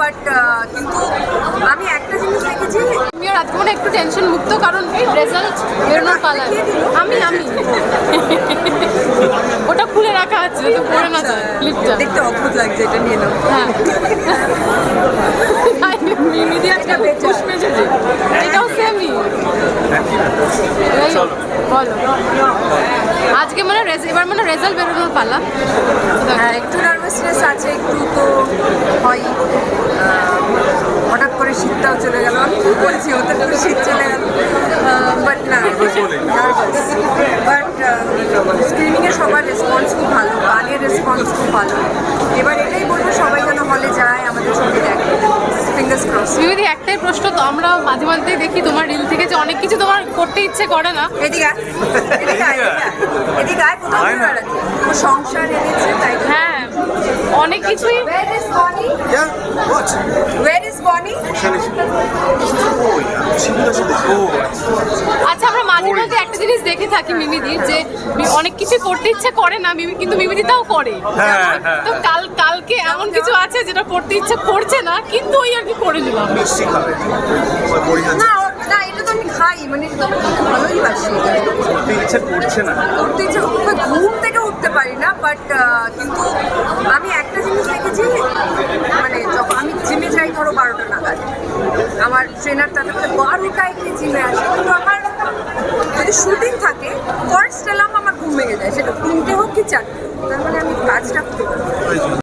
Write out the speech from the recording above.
But কিন্তু আমি একটা জিনিস দেখেছি, আমিও আজকে মানে একটু টেনশন মুক্ত, কারণ রেজাল্ট বেরোনোর পালা। আমি ওটা খুলে রাখা আছে, তো পড়ে না যায় ক্লিপটা। দেখতে অদ্ভুত লাগছে, এটা নিয়ে নাও। হ্যাঁ, মিমিদি একটা বেচাস মেজেছে, এটাও সেমই। বলো, আজকে মানে এবার মানে রেজাল্ট বেরোনোর পালা। হ্যাঁ, একটু নার্ভাসনেস আছে, একটু তো হয়। হঠাৎ করে শীতটাও চলে গেল, আমি কি বলছি, হঠাৎ করে শীত চলে গেল, বাট না নার্ভাস। বাট স্ক্রিনিংয়ে সবার রেসপন্স খুব ভালো, গানের রেসপন্স খুব ভালো। এবার এটাই বলবো, সবাই যেন হলে যায়, আমাদের ছবি দেখে। Fingers cross. দিদি, একটাই প্রশ্ন, তো আমরা মাঝে মাঝে দেখি তোমার রিল থেকে যে অনেক কিছু তোমার করতে ইচ্ছে করে না। এদিকে কোথাও ঘুরে বেড়াচ্ছে, ও সংসার এনেছে তাই। হ্যাঁ, অনেক কিছুই। Yeah, what? Where is Bonnie? আচ্ছা, আমরা মাঝে মাঝে একটা জিনিস দেখে থাকি মিমিদির, যে অনেক কিছু করতে ইচ্ছে করে না মিমি, কিন্তু মিমিদি তাও করে। তো কালকে এমন কিছু আছে যেটা করতে ইচ্ছে করছে না, কিন্তু ওই আর কি করে নিলাম। মিষ্টি খাবে। না না, এটা তো আমি খাই, মানে এটা তো আমি খেতে ভালোই বাসি। করতে ইচ্ছে করছে না। করতে ইচ্ছে, ঘুম থেকে উঠতে পারি না, বাট কিন্তু আমি একটা জিনিস দেখেছি, মানে যখন আমি জিমে যাই ধরো 12টা নাগাদ, আমার ট্রেনার তাতে বলে 12টায় কি জিমে আসে, কিন্তু আমার যদি শুটিং থাকে ফার্স্ট এলাম আমার ঘুম ভেঙে যায়, সেটা 3টে হোক কি 4টে, তার মানে আমি কাজটা করতে পারি।